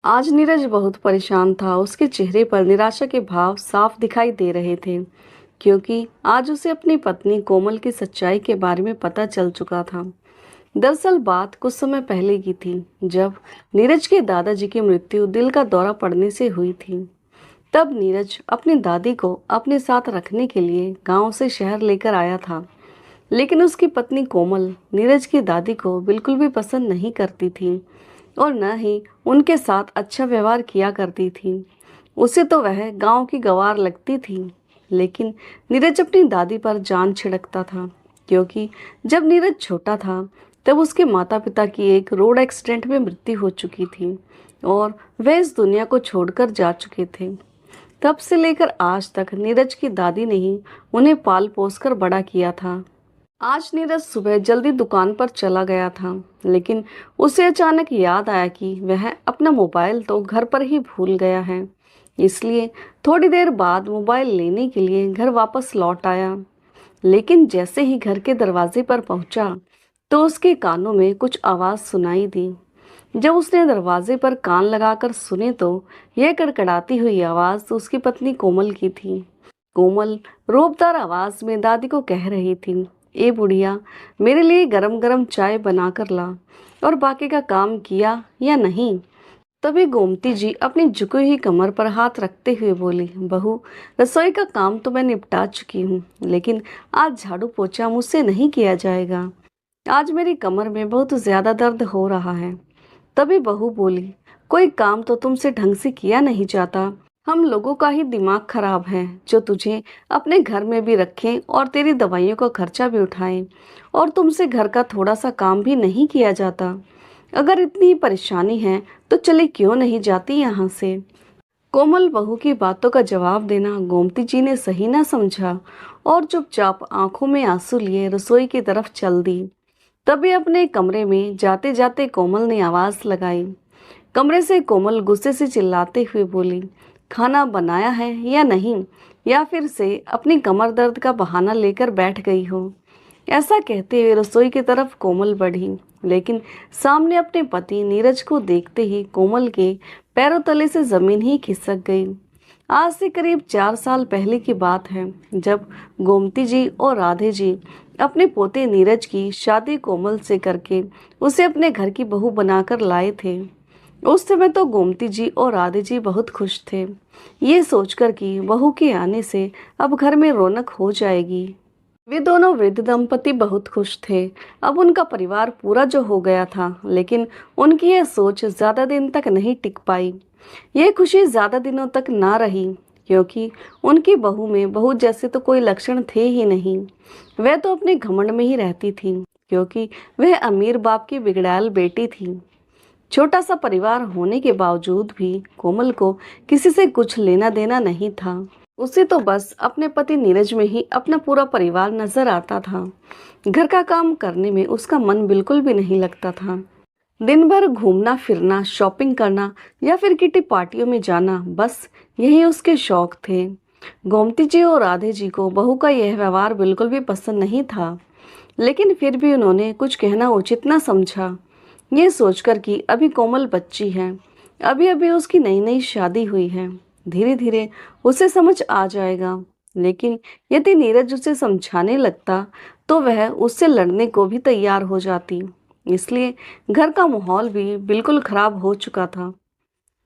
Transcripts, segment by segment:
आज नीरज बहुत परेशान था। उसके चेहरे पर निराशा के भाव साफ दिखाई दे रहे थे, क्योंकि आज उसे अपनी पत्नी कोमल की सच्चाई के बारे में पता चल चुका था। दरअसल बात कुछ समय पहले की थी, जब नीरज के दादाजी की मृत्यु दिल का दौरा पड़ने से हुई थी। तब नीरज अपनी दादी को अपने साथ रखने के लिए गांव से शहर लेकर आया था। लेकिन उसकी पत्नी कोमल नीरज की दादी को बिल्कुल भी पसंद नहीं करती थी और न ही उनके साथ अच्छा व्यवहार किया करती थी। उसे तो वह गांव की गंवार लगती थी। लेकिन नीरज अपनी दादी पर जान छिड़कता था, क्योंकि जब नीरज छोटा था तब उसके माता पिता की एक रोड एक्सीडेंट में मृत्यु हो चुकी थी और वह इस दुनिया को छोड़कर जा चुके थे। तब से लेकर आज तक नीरज की दादी ने ही उन्हें पाल पोस कर बड़ा किया था। आज नीरज सुबह जल्दी दुकान पर चला गया था, लेकिन उसे अचानक याद आया कि वह अपना मोबाइल तो घर पर ही भूल गया है। इसलिए थोड़ी देर बाद मोबाइल लेने के लिए घर वापस लौट आया। लेकिन जैसे ही घर के दरवाजे पर पहुंचा तो उसके कानों में कुछ आवाज़ सुनाई दी। जब उसने दरवाजे पर कान लगाकर सुने तो यह कड़कड़ाती हुई आवाज़ उसकी पत्नी कोमल की थी। कोमल रोबदार आवाज में दादी को कह रही थी, ए बुढ़िया, मेरे लिए गरम गरम चाय बना कर ला। और बाकी का काम किया या नहीं? तभी गोमती जी अपनी झुकी हुई कमर पर हाथ रखते हुए बोली, बहू, रसोई का काम तो मैं निपटा चुकी हूँ, लेकिन आज झाड़ू पोछा मुझसे नहीं किया जाएगा। आज मेरी कमर में बहुत ज्यादा दर्द हो रहा है। तभी बहू बोली, कोई काम तो तुमसे ढंग से किया नहीं जाता। हम लोगों का ही दिमाग खराब है, जो तुझे अपने घर में भी रखें और तेरी दवाइयों का खर्चा भी उठाएं, और तुमसे घर का थोड़ा सा काम भी नहीं किया जाता। अगर इतनी परेशानी है तो चले क्यों नहीं जाती यहाँ से। कोमल बहू की बातों का जवाब देना गोमती जी ने सही ना समझा और चुपचाप आंखों में आंसू लिए रसोई की तरफ चल दी। तभी अपने कमरे में जाते जाते कोमल ने आवाज लगाई। कमरे से कोमल गुस्से से चिल्लाते हुए बोली, खाना बनाया है या नहीं, या फिर से अपनी कमर दर्द का बहाना लेकर बैठ गई हो। ऐसा कहते हुए रसोई की तरफ कोमल बढ़ी, लेकिन सामने अपने पति नीरज को देखते ही कोमल के पैरों तले से जमीन ही खिसक गई। आज से करीब 4 साल पहले की बात है, जब गोमती जी और राधे जी अपने पोते नीरज की शादी कोमल से करके उसे अपने घर की बहू बनाकर लाए थे। उस समय तो गोमती जी और राधे जी बहुत खुश थे, ये सोचकर कि बहू के आने से अब घर में रौनक हो जाएगी। वे दोनों वृद्ध दंपति बहुत खुश थे। अब उनका परिवार पूरा जो हो गया था, लेकिन उनकी यह सोच ज्यादा दिन तक नहीं टिक पाई। यह खुशी ज्यादा दिनों तक ना रही, क्योंकि उनकी बहू में बहू जैसे तो कोई लक्षण थे ही नहीं। वह तो अपने घमंड में ही रहती थी, क्योंकि वह अमीर बाप की बिगड़ैल बेटी थी। छोटा सा परिवार होने के बावजूद भी कोमल को किसी से कुछ लेना देना नहीं था। उसे तो बस अपने पति नीरज में ही अपना पूरा परिवार नजर आता था। घर का काम करने में उसका मन बिल्कुल भी नहीं लगता था। दिन भर घूमना फिरना, शॉपिंग करना या फिर किटी पार्टियों में जाना, बस यही उसके शौक थे। गोमती जी और राधे जी को बहू का यह व्यवहार बिल्कुल भी पसंद नहीं था, लेकिन फिर भी उन्होंने कुछ कहना उचित न समझा। ये सोचकर कि अभी कोमल बच्ची है, अभी अभी उसकी नई नई शादी हुई है, धीरे धीरे उसे समझ आ जाएगा। लेकिन यदि नीरज उसे समझाने लगता तो वह उससे लड़ने को भी तैयार हो जाती। इसलिए घर का माहौल भी बिल्कुल खराब हो चुका था।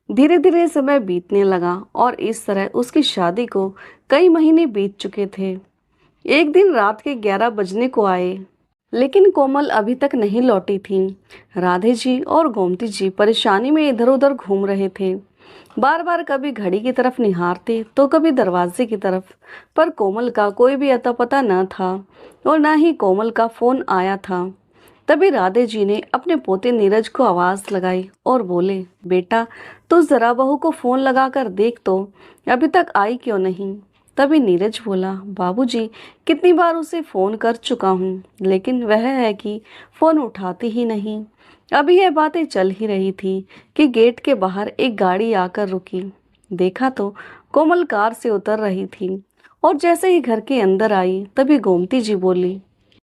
धीरे धीरे समय बीतने लगा और इस तरह उसकी शादी को कई महीने बीत चुके थे। एक दिन रात के 11 बजने को आए, लेकिन कोमल अभी तक नहीं लौटी थी। राधे जी और गोमती जी परेशानी में इधर उधर घूम रहे थे। बार बार कभी घड़ी की तरफ निहारते तो कभी दरवाजे की तरफ, पर कोमल का कोई भी अता पता न था और न ही कोमल का फोन आया था। तभी राधे जी ने अपने पोते नीरज को आवाज लगाई और बोले, बेटा, तू जरा बहू को फोन लगा कर देख तो, अभी तक आई क्यों नहीं। तभी नीरज बोला, बाबूजी, कितनी बार उसे फोन कर चुका हूँ, लेकिन वह है कि फोन उठाती ही नहीं। अभी यह बातें चल ही रही थी कि गेट के बाहर एक गाड़ी आकर रुकी। देखा तो कोमल कार से उतर रही थी और जैसे ही घर के अंदर आई तभी गोमती जी बोली,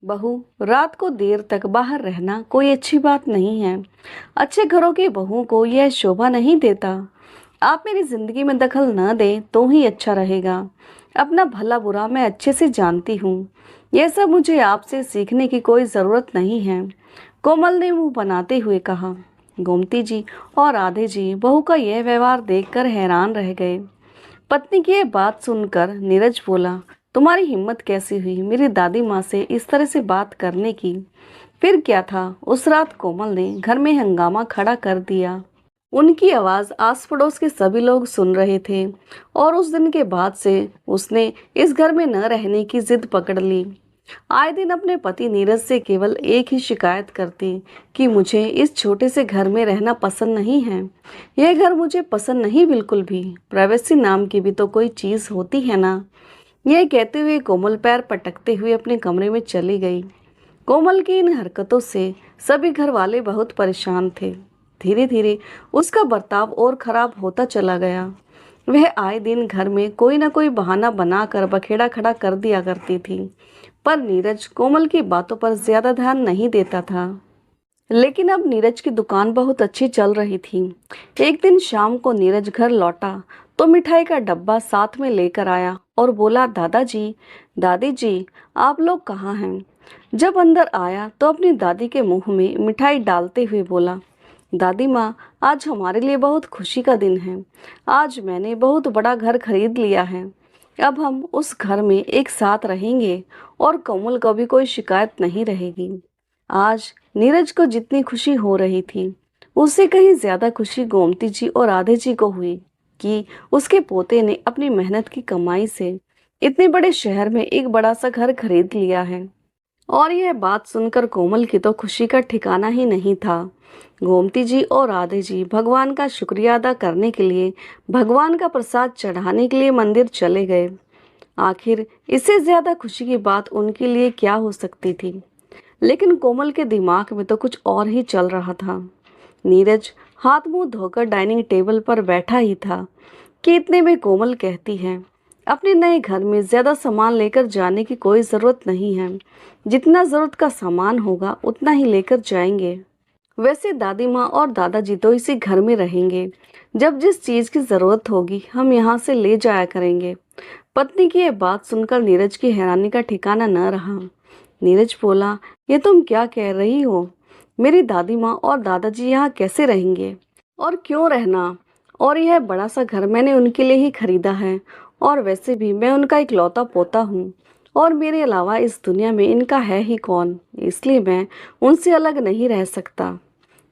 बहू, रात को देर तक बाहर रहना कोई अच्छी बात नहीं है। अच्छे घरों की बहू को यह शोभा नहीं देता। आप मेरी जिंदगी में दखल न दें तो ही अच्छा रहेगा। अपना भला बुरा मैं अच्छे से जानती हूँ। यह सब मुझे आपसे सीखने की कोई ज़रूरत नहीं है। कोमल ने मुंह बनाते हुए कहा। गोमती जी और राधे जी बहू का यह व्यवहार देखकर हैरान रह गए। पत्नी की यह बात सुनकर नीरज बोला, तुम्हारी हिम्मत कैसी हुई मेरी दादी माँ से इस तरह से बात करने की? फिर क्या था, उस रात कोमल ने घर में हंगामा खड़ा कर दिया। उनकी आवाज आस पड़ोस के सभी लोग सुन रहे थे और उस दिन के बाद से उसने इस घर में न रहने की जिद पकड़ ली। आए दिन अपने पति नीरज से केवल एक ही शिकायत करती कि मुझे इस छोटे से घर में रहना पसंद नहीं है। यह घर मुझे पसंद नहीं बिल्कुल भी। प्राइवेसी नाम की भी तो कोई चीज होती है ना। यह कहते हुए कोमल पैर पटकते हुए अपने कमरे में चली गई। कोमल की इन हरकतों से सभी घर वाले बहुत परेशान थे। धीरे धीरे उसका बर्ताव और खराब होता चला गया। वह आए दिन घर में कोई ना कोई बहाना बनाकर बखेड़ा खड़ा कर दिया करती थी, पर नीरज कोमल की बातों पर ज्यादा ध्यान नहीं देता था। लेकिन अब नीरज की दुकान बहुत अच्छी चल रही थी। एक दिन शाम को नीरज घर लौटा तो मिठाई का डब्बा साथ में लेकर आया और बोला, दादाजी, दादी जी, आप लोग कहाँ हैं? जब अंदर आया तो अपनी दादी के मुंह में मिठाई डालते हुए बोला, दादी माँ, आज हमारे लिए बहुत खुशी का दिन है। आज मैंने बहुत बड़ा घर खरीद लिया है। अब हम उस घर में एक साथ रहेंगे और कोमल को भी कोई शिकायत नहीं रहेगी। आज नीरज को जितनी खुशी हो रही थी, उससे कहीं ज्यादा खुशी गोमती जी और राधे जी को हुई कि उसके पोते ने अपनी मेहनत की कमाई से इतने बड़े शहर में एक बड़ा सा घर खरीद लिया है। और यह बात सुनकर कोमल की तो खुशी का ठिकाना ही नहीं था। गोमती जी और राधे जी भगवान का शुक्रिया अदा करने के लिए, भगवान का प्रसाद चढ़ाने के लिए मंदिर चले गए। आखिर इससे ज्यादा खुशी की बात उनके लिए क्या हो सकती थी? लेकिन कोमल के दिमाग में तो कुछ और ही चल रहा था। नीरज हाथ मुंह धोकर डाइनिंग टेबल पर बैठा ही था कि इतने में कोमल कहती है, अपने नए घर में ज्यादा सामान लेकर जाने की कोई जरूरत नहीं है। जितना जरूरत का सामान होगा उतना ही लेकर जाएंगे। वैसे दादी माँ और दादाजी तो इसी घर में रहेंगे। जब जिस चीज की जरूरत होगी हम यहाँ से ले जाया करेंगे। पत्नी की यह बात सुनकर नीरज की हैरानी का ठिकाना न रहा। नीरज बोला, ये तुम क्या कह रही हो? मेरी दादी माँ और दादाजी यहाँ कैसे रहेंगे? और क्यों रहना? और यह बड़ा सा घर मैंने उनके लिए ही खरीदा है। और वैसे भी मैं उनका इकलौता पोता हूँ और मेरे अलावा इस दुनिया में इनका है ही कौन, इसलिए मैं उनसे अलग नहीं रह सकता।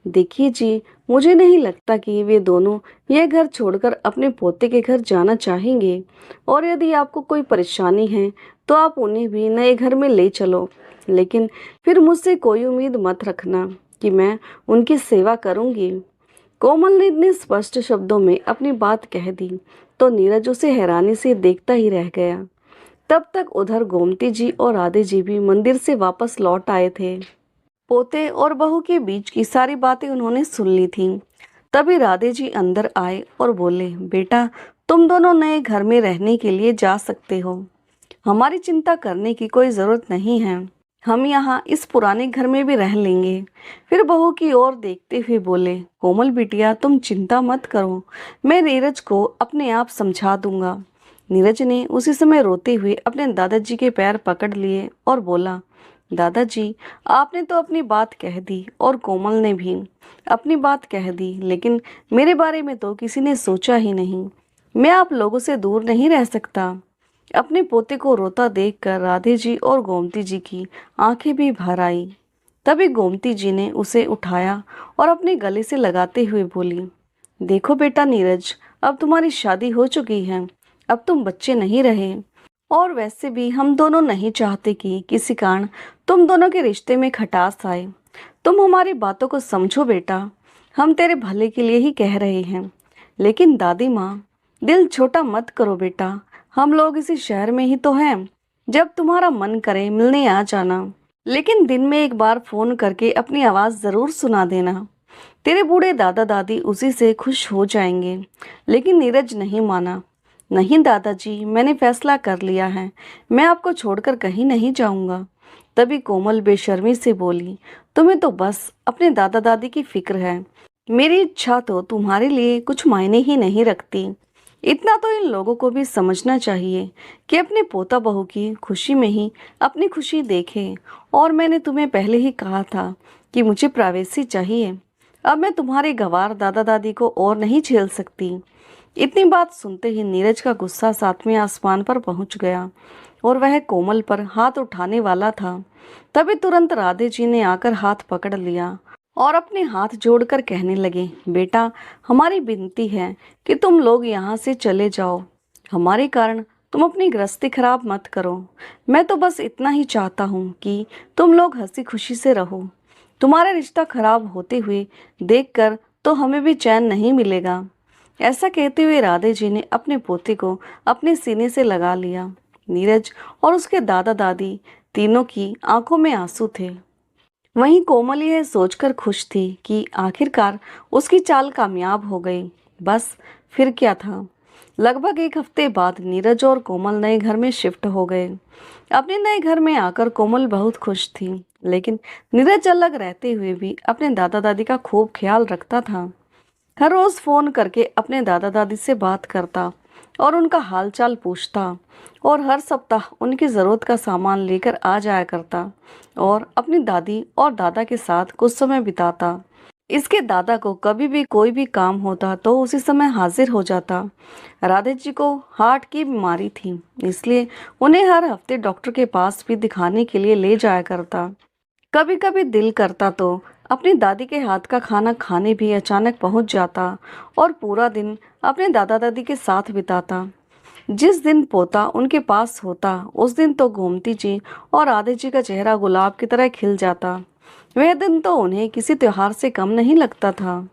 देखिए जी, मुझे नहीं लगता कि वे दोनों यह घर छोड़कर अपने पोते के घर जाना चाहेंगे। और यदि आपको कोई परेशानी है तो आप उन्हें भी नए घर में ले चलो, लेकिन फिर मुझसे कोई उम्मीद मत रखना कि मैं उनकी सेवा करूंगी। कोमल ने इतने स्पष्ट शब्दों में अपनी बात कह दी तो नीरज उसे हैरानी से देखता ही रह गया। तब तक उधर गोमती जी और राधे जी भी मंदिर से वापस लौट आए थे। पोते और बहू के बीच की सारी बातें उन्होंने सुन ली थीं। तभी राधे जी अंदर आए और बोले, बेटा, तुम दोनों नए घर में रहने के लिए जा सकते हो। हमारी चिंता करने की कोई जरूरत नहीं है। हम यहाँ इस पुराने घर में भी रह लेंगे। फिर बहू की ओर देखते हुए बोले, कोमल बिटिया, तुम चिंता मत करो, मैं नीरज को अपने आप समझा दूंगा। नीरज ने उसी समय रोते हुए अपने दादाजी के पैर पकड़ लिए और बोला, दादाजी, आपने तो अपनी बात कह दी और कोमल ने भी अपनी बात कह दी, लेकिन मेरे बारे में तो किसी ने सोचा ही नहीं। मैं आप लोगों से दूर नहीं रह सकता। अपने पोते को रोता देखकर राधे जी और गोमती जी की आंखें भी भर आई। तभी गोमती जी ने उसे उठाया और अपने गले से लगाते हुए बोली, देखो बेटा नीरज, अब तुम्हारी शादी हो चुकी है, अब तुम बच्चे नहीं रहे। और वैसे भी हम दोनों नहीं चाहते कि किसी कारण तुम दोनों के रिश्ते में खटास आए। तुम हमारी बातों को समझो बेटा, हम तेरे भले के लिए ही कह रहे हैं। लेकिन दादी माँ, दिल छोटा मत करो बेटा, हम लोग इसी शहर में ही तो हैं। जब तुम्हारा मन करे मिलने आ जाना, लेकिन दिन में एक बार फोन करके अपनी आवाज़ ज़रूर सुना देना। तेरे बूढ़े दादा दादी उसी से खुश हो जाएंगे। लेकिन नीरज नहीं माना। नहीं दादाजी, मैंने फैसला कर लिया है, मैं आपको छोड़कर कहीं नहीं जाऊंगा। तभी कोमल बेशर्मी से बोली, तुम्हें तो बस अपने दादा दादी की फिक्र है। मेरी इच्छा तो तुम्हारे लिए कुछ मायने ही नहीं रखती। इतना तो इन लोगों को भी समझना चाहिए कि अपने पोता बहू की खुशी में ही अपनी खुशी देखें। और मैंने तुम्हें पहले ही कहा था कि मुझे प्राइवेसी चाहिए। अब मैं तुम्हारे गंवार दादा दादी को और नहीं झेल सकती। इतनी बात सुनते ही नीरज का गुस्सा सातवें आसमान पर पहुंच गया और वह कोमल पर हाथ उठाने वाला था। तभी तुरंत राधे जी ने आकर हाथ पकड़ लिया और अपने हाथ जोड़कर कहने लगे, बेटा, हमारी विनती है कि तुम लोग यहाँ से चले जाओ। हमारे कारण तुम अपनी गृहस्थी खराब मत करो। मैं तो बस इतना ही चाहता हूँ कि तुम लोग हंसी खुशी से रहो। तुम्हारा रिश्ता खराब होते हुए देखकर तो हमें भी चैन नहीं मिलेगा। ऐसा कहते हुए राधे जी ने अपने पोते को अपने सीने से लगा लिया। नीरज और उसके दादा दादी तीनों की आंखों में आंसू थे। वहीं कोमल यह सोचकर खुश थी कि आखिरकार उसकी चाल कामयाब हो गई। बस फिर क्या था। लगभग एक हफ्ते बाद नीरज और कोमल नए घर में शिफ्ट हो गए। अपने नए घर में आकर कोमल बहुत खुश थी, लेकिन नीरज अलग रहते हुए भी अपने दादा दादी का खूब ख्याल रखता था। हर रोज फोन करके अपने दादा दादी से बात करता और उनका हालचाल पूछता और हर सप्ताह उनकी ज़रूरत का सामान लेकर आ जाया करता और अपनी दादी और दादा के साथ कुछ समय बिताता। इसके दादा को कभी भी कोई भी काम होता तो उसी समय हाजिर हो जाता। राधे जी को हार्ट की बीमारी थी, इसलिए उन्हें हर हफ्ते डॉक्टर के पास भी दिखाने के लिए ले जाया करता। कभी कभी दिल करता तो अपनी दादी के हाथ का खाना खाने भी अचानक पहुंच जाता और पूरा दिन अपने दादा दादी के साथ बिताता। जिस दिन पोता उनके पास होता उस दिन तो गोमती जी और राधे जी का चेहरा गुलाब की तरह खिल जाता। वह दिन तो उन्हें किसी त्योहार से कम नहीं लगता था।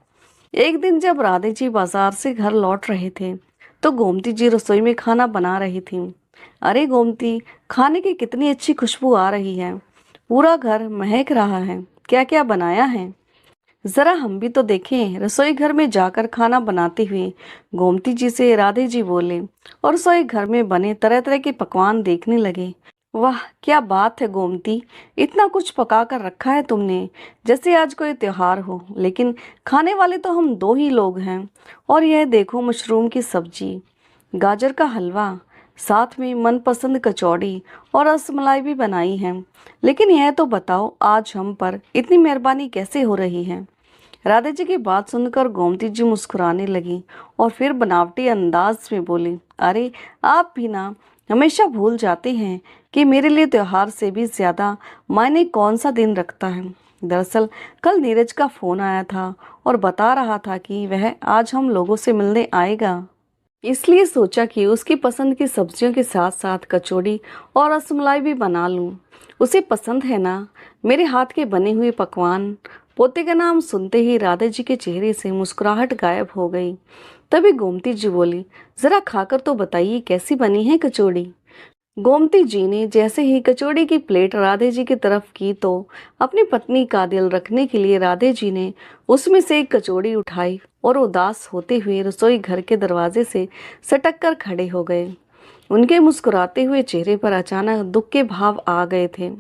एक दिन जब राधे जी बाजार से घर लौट रहे थे तो गोमती जी रसोई में खाना बना रही थी। अरे गोमती, खाने की कितनी अच्छी खुशबू आ रही है। पूरा घर महक रहा है। क्या क्या बनाया है, जरा हम भी तो देखें। रसोई घर में जाकर खाना बनाते हुए गोमती जी से राधे जी बोले और रसोई घर में बने तरह तरह के पकवान देखने लगे। वाह, क्या बात है गोमती, इतना कुछ पका कर रखा है तुमने, जैसे आज कोई त्योहार हो। लेकिन खाने वाले तो हम दो ही लोग हैं। और यह देखो, मशरूम की सब्जी, गाजर का हलवा, साथ में मनपसंद कचौड़ी और रसमलाई भी बनाई है। लेकिन यह तो बताओ, आज हम पर इतनी मेहरबानी कैसे हो रही है। राधे जी की बात सुनकर गोमती जी मुस्कुराने लगी और फिर बनावटी अंदाज में बोली, अरे आप भी ना हमेशा भूल जाते हैं कि मेरे लिए त्योहार से भी ज्यादा मायने कौन सा दिन रखता है। दरअसल कल नीरज का फोन आया था और बता रहा था कि वह आज हम लोगों से मिलने आएगा। इसलिए सोचा कि उसकी पसंद की सब्जियों के साथ साथ कचौड़ी और रसमलाई भी बना लूं। उसे पसंद है ना मेरे हाथ के बने हुए पकवान। पोते का नाम सुनते ही राधे जी के चेहरे से मुस्कुराहट गायब हो गई। तभी गोमती जी बोली, जरा खाकर तो बताइए कैसी बनी है कचौड़ी। गोमती जी ने जैसे ही कचौड़ी की प्लेट राधे जी की तरफ की तो अपनी पत्नी का दिल रखने के लिए राधे जी ने उसमें से एक कचौड़ी उठाई और उदास होते हुए रसोई घर के दरवाजे से सटक कर खड़े हो गए। उनके मुस्कुराते हुए चेहरे पर अचानक दुख के भाव आ गए थे।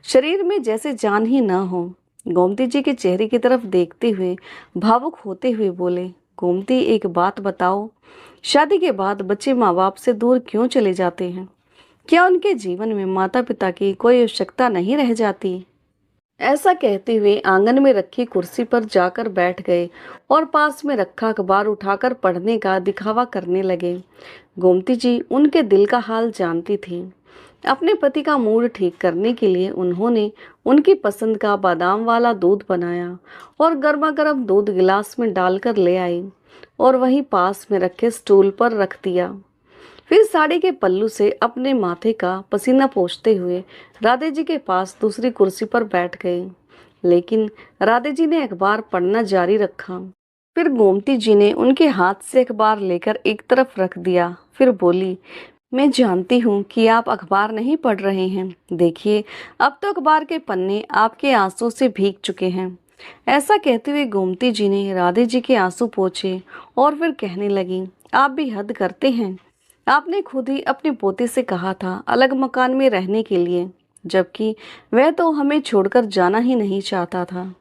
शरीर में जैसे जान ही न हो। गोमती जी के चेहरे की तरफ देखते हुए भावुक होते हुए बोले, गोमती, एक बात बताओ, शादी के बाद बच्चे माँ बाप से दूर क्यों चले जाते हैं? क्या उनके जीवन में माता पिता की कोई आवश्यकता नहीं रह जाती? ऐसा कहते हुए आंगन में रखी कुर्सी पर जाकर बैठ गए और पास में रखा अखबार उठाकर पढ़ने का दिखावा करने लगे। गोमती जी उनके दिल का हाल जानती थी। अपने पति का मूड ठीक करने के लिए उन्होंने उनकी पसंद का बादाम वाला दूध बनाया और गर्मा गर्म दूध गिलास में डालकर ले आई और वहीं पास में रखे स्टूल पर रख दिया। फिर साड़ी के पल्लू से अपने माथे का पसीना पोंछते हुए राधे जी के पास दूसरी कुर्सी पर बैठ गए। लेकिन राधे जी ने अखबार पढ़ना जारी रखा। फिर गोमती जी ने उनके हाथ से अखबार लेकर एक तरफ रख दिया। फिर बोली, मैं जानती हूँ कि आप अखबार नहीं पढ़ रहे हैं। देखिए, अब तो अखबार के पन्ने आपके आंसू से भीग चुके हैं। ऐसा कहते हुए गोमती जी ने राधे जी के आंसू पोंछे और फिर कहने लगी, आप भी हद करते हैं। आपने खुद ही अपने पोते से कहा था अलग मकान में रहने के लिए। जबकि वह तो हमें छोड़कर जाना ही नहीं चाहता था।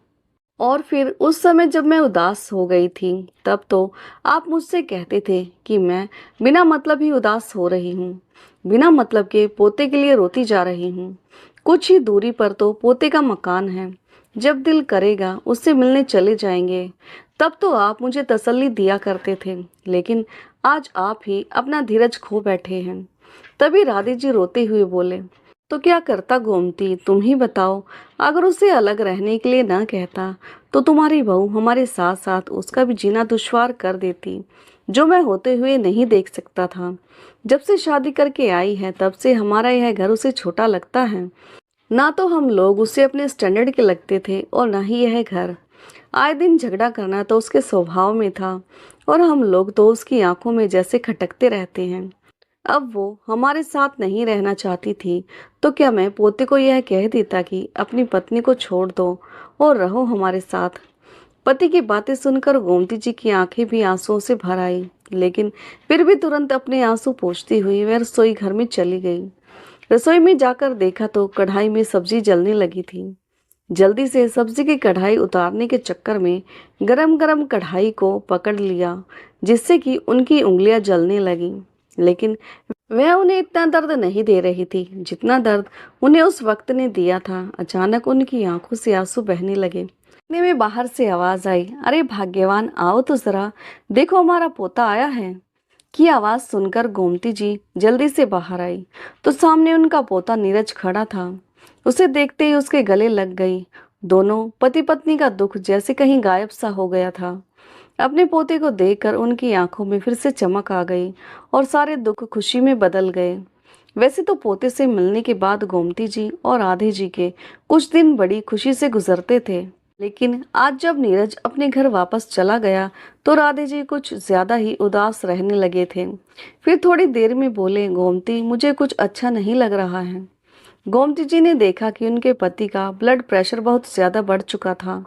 और फिर उस समय जब मैं उदास हो गई थी, तब तो आप मुझसे कहते थे कि मैं बिना मतलब ही उदास हो रही हूँ, बिना मतलब के पोते के लिए रोती जा रही हूँ। कुछ ही दूरी पर तो पोते का मकान है, जब दिल करेगा उससे मिलने चले जाएंगे। तब तो आप मुझे तसल्ली दिया करते थे, लेकिन आज आप ही अपना धीरज खो बैठे हैं। तभी राधे जी रोते हुए बोले, तो क्या करता गोमती, तुम ही बताओ। अगर उसे अलग रहने के लिए ना कहता तो तुम्हारी बहू हमारे साथ साथ उसका भी जीना दुश्वार कर देती, जो मैं होते हुए नहीं देख सकता था। जब से शादी करके आई है तब से हमारा यह घर उसे छोटा लगता है। ना तो हम लोग उसे अपने स्टैंडर्ड के लगते थे और ना ही यह घर। आए दिन झगड़ा करना तो उसके स्वभाव में था, और हम लोग तो उसकी आंखों में जैसे खटकते रहते हैं। अब वो हमारे साथ नहीं रहना चाहती थी, तो क्या मैं पोते को यह कह देता कि अपनी पत्नी को छोड़ दो और रहो हमारे साथ। पति की बातें सुनकर गोमती जी की आंखें भी आंसुओं से भर आई, लेकिन फिर भी तुरंत अपने आंसू पोंछती हुई वह रसोई घर में चली गई। रसोई में जाकर देखा तो कढ़ाई में सब्जी जलने लगी थी। जल्दी से सब्जी की कढ़ाई उतारने के चक्कर में गरम गरम कढ़ाई को पकड़ लिया, जिससे कि उनकी उंगलियां जलने लगी। लेकिन वह उन्हें इतना दर्द नहीं दे रही थी जितना दर्द उन्हें उस वक्त ने दिया था। अचानक उनकी आंखों से आंसू बहने लगे। इतने में बाहर से आवाज आई, अरे भाग्यवान, आओ तो जरा, देखो हमारा पोता आया है। की आवाज सुनकर गोमती जी जल्दी से बाहर आई तो सामने उनका पोता नीरज खड़ा था। उसे देखते ही उसके गले लग गई। दोनों पति पत्नी का दुख जैसे कहीं गायब सा हो गया था। अपने पोते को देखकर उनकी आंखों में फिर से चमक आ गई और सारे दुख खुशी में बदल गए। वैसे तो पोते से मिलने के बाद गोमती जी और राधे जी के कुछ दिन बड़ी खुशी से गुजरते थे, लेकिन आज जब नीरज अपने घर वापस चला गया तो राधे जी कुछ ज्यादा ही उदास रहने लगे थे। फिर थोड़ी देर में बोले, गोमती, मुझे कुछ अच्छा नहीं लग रहा है। गोमती जी ने देखा कि उनके पति का ब्लड प्रेशर बहुत ज्यादा बढ़ चुका था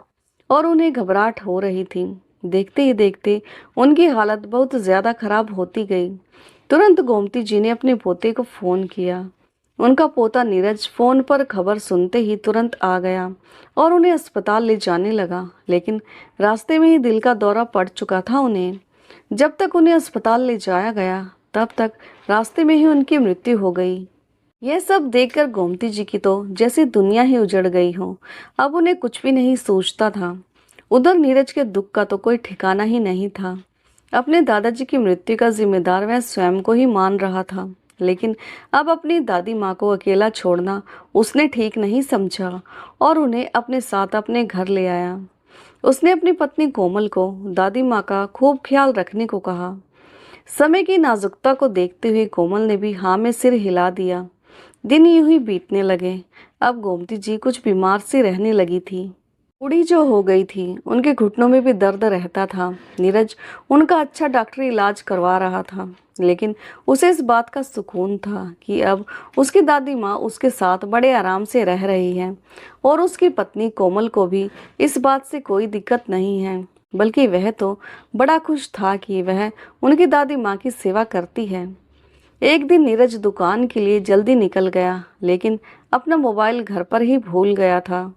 और उन्हें घबराहट हो रही थी। देखते ही देखते उनकी हालत बहुत ज्यादा खराब होती गई। तुरंत गोमती जी ने अपने पोते को फोन किया। उनका पोता नीरज फोन पर खबर सुनते ही तुरंत आ गया और उन्हें अस्पताल ले जाने लगा, लेकिन रास्ते में ही दिल का दौरा पड़ चुका था उन्हें। जब तक उन्हें अस्पताल ले जाया गया तब तक रास्ते में ही उनकी मृत्यु हो गई। यह सब देखकर गोमती जी की तो जैसे दुनिया ही उजड़ गई हो। अब उन्हें कुछ भी नहीं सोचता था। उधर नीरज के दुख का तो कोई ठिकाना ही नहीं था। अपने दादाजी की मृत्यु का जिम्मेदार वह स्वयं को ही मान रहा था, लेकिन अब अपनी दादी माँ को अकेला छोड़ना उसने ठीक नहीं समझा और उन्हें अपने साथ अपने घर ले आया। उसने अपनी पत्नी कोमल को दादी माँ का खूब ख्याल रखने को कहा। समय की नाजुकता को देखते हुए कोमल ने भी हाँ में सिर हिला दिया। दिन यूं ही बीतने लगे। अब गोमती जी कुछ बीमार सी रहने लगी थी। बूढ़ी जो हो गई थी, उनके घुटनों में भी दर्द रहता था। नीरज उनका अच्छा डॉक्टरी इलाज करवा रहा था, लेकिन उसे इस बात का सुकून था कि अब उसकी दादी माँ उसके साथ बड़े आराम से रह रही है और उसकी पत्नी कोमल को भी इस बात से कोई दिक्कत नहीं है, बल्कि वह तो बड़ा खुश था कि वह उनकी दादी माँ की सेवा करती है। एक दिन नीरज दुकान के लिए जल्दी निकल गया, लेकिन अपना मोबाइल घर पर ही भूल गया था।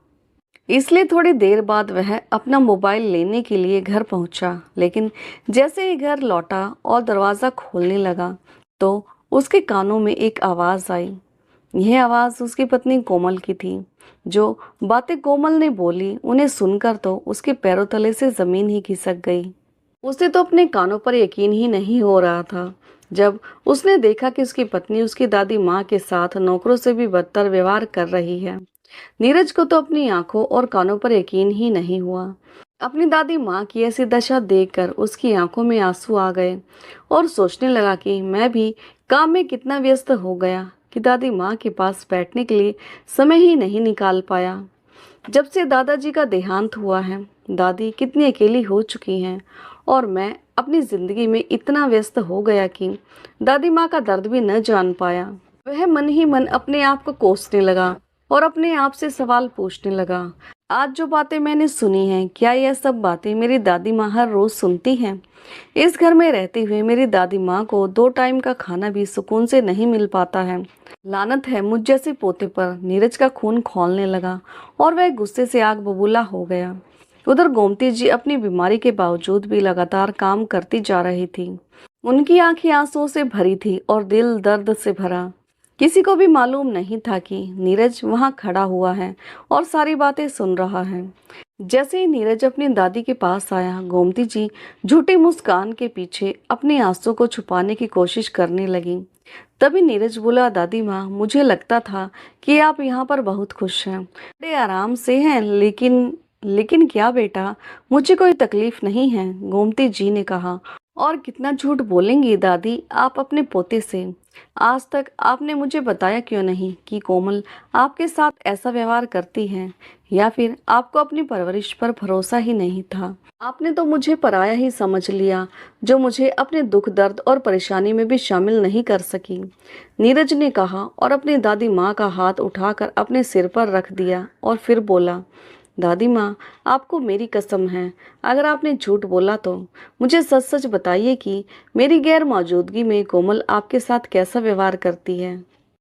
इसलिए थोड़ी देर बाद वह अपना मोबाइल लेने के लिए घर पहुंचा, लेकिन जैसे ही घर लौटा और दरवाज़ा खोलने लगा तो उसके कानों में एक आवाज़ आई। यह आवाज़ उसकी पत्नी कोमल की थी। जो बातें कोमल ने बोली उन्हें सुनकर तो उसके पैरों तले से ज़मीन ही खिसक गई। उसे तो अपने कानों पर यकीन ही नहीं हो रहा था जब उसने देखा कि उसकी पत्नी उसकी दादी माँ के साथ नौकरों से भी बदतर व्यवहार कर रही है। नीरज को तो अपनी आंखों और कानों पर यकीन ही नहीं हुआ। अपनी दादी माँ की ऐसी दशा देखकर उसकी आंखों में आंसू आ गए और सोचने लगा कि मैं भी काम में कितना व्यस्त हो गया कि दादी माँ के पास बैठने के लिए समय ही नहीं निकाल पाया। जब से दादाजी का देहांत हुआ है, दादी कितनी अकेली हो चुकी हैं और मैं अपनी जिंदगी में इतना व्यस्त हो गया कि दादी माँ का दर्द भी न जान पाया। वह मन ही मन अपने आप को कोसने लगा और अपने आप से सवाल पूछने लगा, आज जो बातें मैंने सुनी हैं, क्या यह सब बातें मेरी दादी माँ हर रोज सुनती हैं? इस घर में रहते हुए मेरी दादी माँ को 2 टाइम का खाना भी सुकून से नहीं मिल पाता है। लानत है मुझ जैसे पोते पर। नीरज का खून खौलने लगा और वह गुस्से से आग बबूला हो गया। उधर गोमती जी अपनी बीमारी के बावजूद भी लगातार काम करती जा रही थी। उनकी आंखें आंसुओं से भरी थी और दिल दर्द से भरा। किसी को भी मालूम नहीं था कि नीरज वहां खड़ा हुआ है और सारी बातें सुन रहा है। जैसे ही नीरज अपनी दादी के पास आया, गोमती जी झूठी मुस्कान के पीछे अपने आंसू को छुपाने की कोशिश करने लगी। तभी नीरज बोला, दादी माँ, मुझे लगता था कि आप यहाँ पर बहुत खुश हैं, बड़े आराम से हैं, लेकिन लेकिन क्या बेटा, मुझे कोई तकलीफ नहीं है, गोमती जी ने कहा। और कितना झूठ बोलेंगी दादी आप अपने पोते से। आज तक आपने मुझे बताया क्यों नहीं कि कोमल आपके साथ ऐसा व्यवहार करती है, या फिर आपको अपनी परवरिश पर भरोसा ही नहीं था? आपने तो मुझे पराया ही समझ लिया, जो मुझे अपने दुख दर्द और परेशानी में भी शामिल नहीं कर सकी, नीरज ने कहा और अपनी दादी माँ का हाथ उठाकर अपने सिर पर रख दिया और फिर बोला, दादी माँ, आपको मेरी कसम है, अगर आपने झूठ बोला तो मुझे सच सच बताइए कि मेरी गैर मौजूदगी में कोमल आपके साथ कैसा व्यवहार करती है।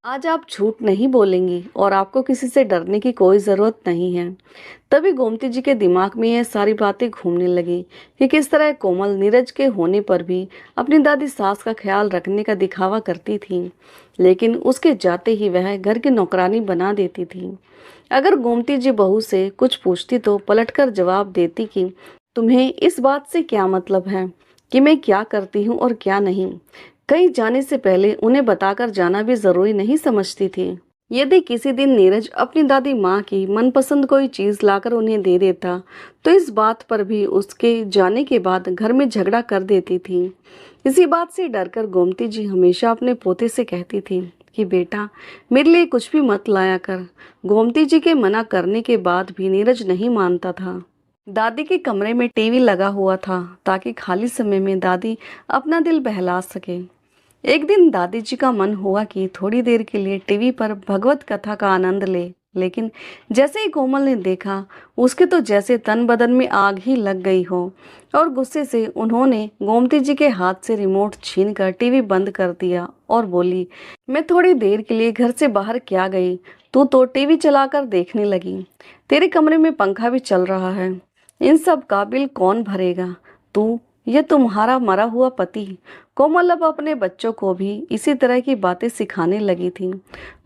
आज आप झूठ नहीं बोलेंगी और आपको किसी से डरने की कोई ज़रूरत नहीं है। तभी गोमती जी के दिमाग में यह सारी बातें घूमने लगी कि किस तरह कोमल नीरज के होने पर भी अपनी दादी सास का ख्याल रखने का दिखावा करती थी, लेकिन उसके जाते ही वह घर की नौकरानी बना देती थी। अगर गोमती जी बहू से कुछ पूछती तो पलटकर जवाब देती कि तुम्हें इस बात से क्या मतलब है कि मैं क्या करती हूँ और क्या नहीं। कहीं जाने से पहले उन्हें बताकर जाना भी जरूरी नहीं समझती थी। यदि किसी दिन नीरज अपनी दादी माँ की मनपसंद कोई चीज लाकर उन्हें दे देता तो इस बात पर भी उसके जाने के बाद घर में झगड़ा कर देती थी। इसी बात से डरकर गोमती जी हमेशा अपने पोते से कहती थी कि बेटा, मेरे लिए कुछ भी मत लाया कर। गोमती जी के मना करने के बाद भी नीरज नहीं मानता था। दादी के कमरे में टीवी लगा हुआ था ताकि खाली समय में दादी अपना दिल बहला सके। एक दिन दादी जी का मन हुआ कि थोड़ी देर के लिए टीवी पर भगवत कथा का आनंद ले, लेकिन जैसे ही कोमल ने देखा, उसके तो जैसे तन बदन में आग ही लग गई हो और गुस्से से उन्होंने गोमती जी के हाथ से रिमोट छीनकर टीवी बंद कर दिया और बोली, मैं थोड़ी देर के लिए घर से बाहर क्या गई, तू तो टीवी चलाकर देखने लगी। तेरे कमरे में पंखा भी चल रहा है, इन सब का बिल कौन भरेगा? तू या तुम्हारा मरा हुआ पति? कोमल अब अपने बच्चों को भी इसी तरह की बातें सिखाने लगी थी।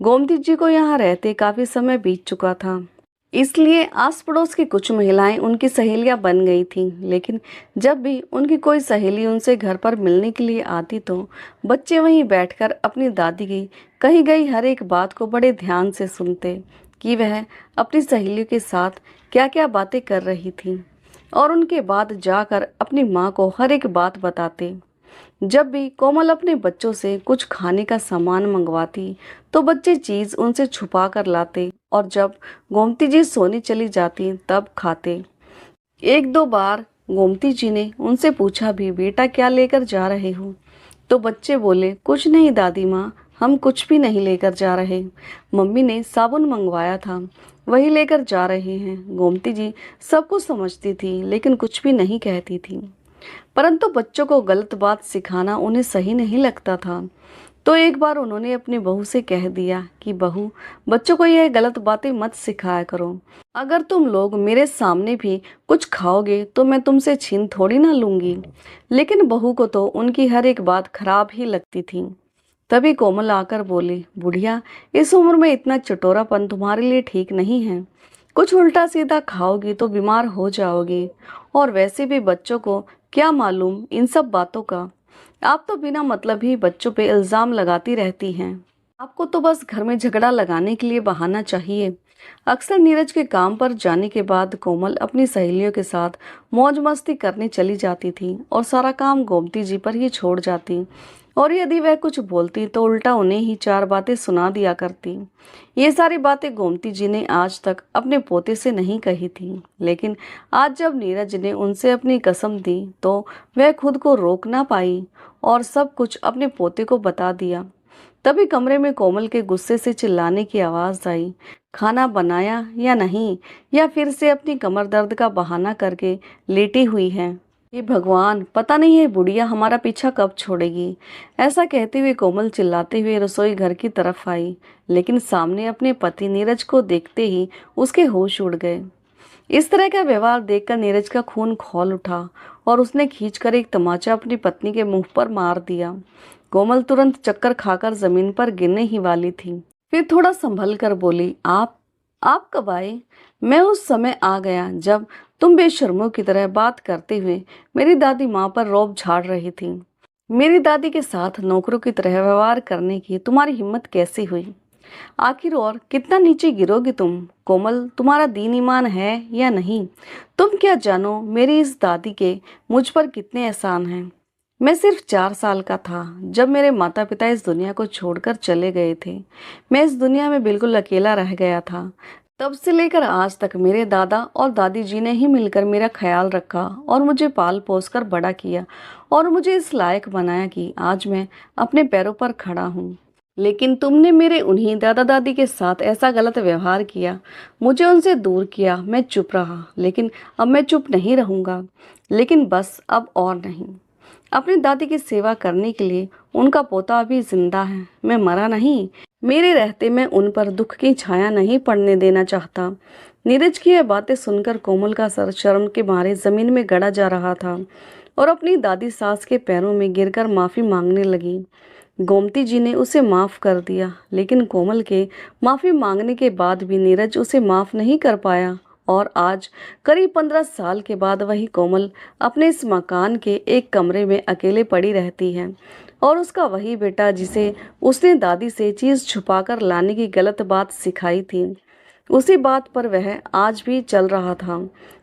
गोमती जी को यहाँ रहते काफी समय बीत चुका था, इसलिए आस पड़ोस की कुछ महिलाएं उनकी सहेलियां बन गई थीं। लेकिन जब भी उनकी कोई सहेली उनसे घर पर मिलने के लिए आती तो बच्चे वहीं बैठकर अपनी दादी की कही गई हर एक बात को बड़े ध्यान से सुनते कि वह अपनी सहेलियों के साथ क्या क्या बातें कर रही थी, और उनके बाद जाकर अपनी माँ को हर एक बात बताते। जब भी कोमल अपने बच्चों से कुछ खाने का सामान मंगवाती तो बच्चे चीज उनसे छुपा कर लाते, और जब गोमती जी सोने चली जाती तब खाते। एक दो बार गोमती जी ने उनसे पूछा भी, बेटा क्या लेकर जा रहे हो? तो बच्चे बोले, कुछ नहीं दादी माँ, हम कुछ भी नहीं लेकर जा रहे, मम्मी ने साबुन मंगवाया था, वही लेकर जा रहे हैं। गोमती जी सब कुछ समझती थी लेकिन कुछ भी नहीं कहती थी, परंतु बच्चों को गलत बात सिखाना उन्हें सही नहीं लगता था। तो एक बार उन्होंने अपनी बहू से कह दिया कि बहू, बच्चों को यह गलत बातें मत सिखाया करो। अगर तुम लोग मेरे सामने भी कुछ खाओगे तो मैं तुमसे छीन थोड़ी ना लूंगी। लेकिन बहू को तो उनकी हर एक बात खराब ही लगती थी। तभी कोमल आकर बोली, बुढ़िया, इस उम्र में इतना चटोरापन तुम्हारे लिए ठीक नहीं है। कुछ उल्टा सीधा खाओगी तो बीमार हो जाओगी, और वैसे भी बच्चों को क्या मालूम इन सब बातों का। आप तो बिना मतलब ही बच्चों पे इल्जाम लगाती रहती हैं। आपको तो बस घर में झगड़ा लगाने के लिए बहाना चाहिए। अक्सर नीरज के काम पर जाने के बाद कोमल अपनी सहेलियों के साथ मौज मस्ती करने चली जाती थी और सारा काम गोमती जी पर ही छोड़ जाती, और यदि वह कुछ बोलती तो उल्टा उन्हें ही चार बातें सुना दिया करती। ये सारी बातें गोमती जी ने आज तक अपने पोते से नहीं कही थी, लेकिन आज जब नीरज ने उनसे अपनी कसम दी तो वह खुद को रोक ना पाई और सब कुछ अपने पोते को बता दिया। तभी कमरे में कोमल के गुस्से से चिल्लाने की आवाज आई। खाना बनाया या नहीं, या फिर से अपनी कमर दर्द का बहाना करके लेटी हुई है। ये भगवान, पता नहीं है बुढ़िया हमारा पीछा कब छोड़ेगी। ऐसा कहते हुए कोमल चिल्लाते हुए रसोई घर की तरफ आई, लेकिन सामने अपने पति नीरज को देखते ही उसके होश उड़ गए। इस तरह का व्यवहार देखकर नीरज का खून खौल उठा और उसने खींचकर एक तमाचा अपनी पत्नी के मुंह पर मार दिया। कोमल तुरंत चक्कर खाकर जमीन पर गिरने ही वाली थी। फिर थोड़ा संभल कर बोली, आप कब आए? मैं उस समय आ गया जब तुम बेशर्मों की तरह बात करते हुए मेरी दादी माँ पर रौब झाड़ रही थी। मेरी दादी के साथ नौकरों की तरह व्यवहार करने की तुम्हारी हिम्मत कैसे हुई? आखिर और कितना नीचे गिरोगी तुम? कोमल, तुम्हारा दीन ईमान है या नहीं? तुम क्या जानो मेरी इस दादी के मुझ पर कितने एहसान हैं। मैं सिर्फ 4 साल का था जब मेरे माता पिता इस दुनिया को छोड़कर चले गए थे। मैं इस दुनिया में बिल्कुल अकेला रह गया था। तब से लेकर आज तक मेरे दादा और दादी जी ने ही मिलकर मेरा ख्याल रखा और मुझे पाल पोस कर बड़ा किया और मुझे इस लायक बनाया कि आज मैं अपने पैरों पर खड़ा हूँ। लेकिन तुमने मेरे उन्हीं दादा दादी के साथ ऐसा गलत व्यवहार किया, मुझे उनसे दूर किया। मैं चुप रहा, लेकिन अब मैं चुप नहीं रहूँगा। लेकिन बस अब और नहीं। अपनी दादी की सेवा करने के लिए उनका पोता अभी जिंदा है, मैं मरा नहीं। मेरे रहते मैं उन पर दुख की छाया नहीं पड़ने देना चाहता। नीरज की यह बातें सुनकर कोमल का सर शर्म के मारे जमीन में गड़ा जा रहा था और अपनी दादी सास के पैरों में गिरकर माफी मांगने लगी। गोमती जी ने उसे माफ कर दिया, लेकिन कोमल के माफी मांगने के बाद भी नीरज उसे माफ नहीं कर पाया और आज करीब 15 साल के बाद वही कोमल अपने इस मकान के एक कमरे में अकेले पड़ी रहती है और उसका वही बेटा जिसे उसने दादी से चीज छुपाकर लाने की गलत बात सिखाई थी, उसी बात पर वह आज भी चल रहा था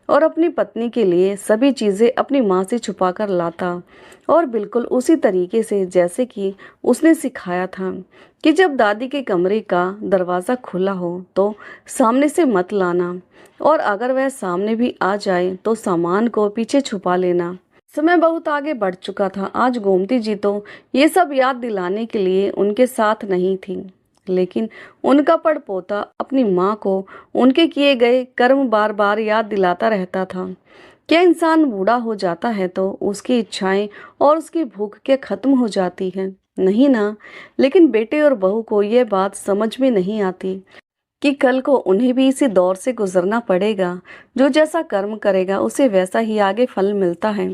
और अपनी पत्नी के लिए सभी चीजें अपनी माँ से छुपाकर लाता और बिल्कुल उसी तरीके से जैसे कि उसने सिखाया था कि जब दादी के कमरे का दरवाज़ा खुला हो तो सामने से मत लाना और अगर वह सामने भी आ जाए तो सामान को पीछे छुपा लेना। समय बहुत आगे बढ़ चुका था। आज गोमती जी तो ये सब याद दिलाने के लिए उनके साथ नहीं थी, लेकिन उनका पड़पोता अपनी माँ को उनके किए गए कर्म बार बार याद दिलाता रहता था। क्या इंसान बूढ़ा हो जाता है तो उसकी इच्छाएं और उसकी भूख क्या खत्म हो जाती है? नहीं ना। लेकिन बेटे और बहू को यह बात समझ में नहीं आती कि कल को उन्हें भी इसी दौर से गुजरना पड़ेगा। जो जैसा कर्म करेगा उसे वैसा ही आगे फल मिलता है।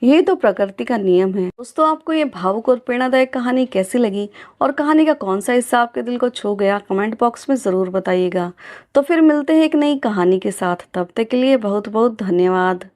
यही तो प्रकृति का नियम है। दोस्तों, आपको ये भावुक और प्रेरणादायक कहानी कैसी लगी और कहानी का कौन सा हिस्सा आपके दिल को छू गया, कमेंट बॉक्स में ज़रूर बताइएगा। तो फिर मिलते हैं एक नई कहानी के साथ। तब तक के लिए बहुत बहुत धन्यवाद।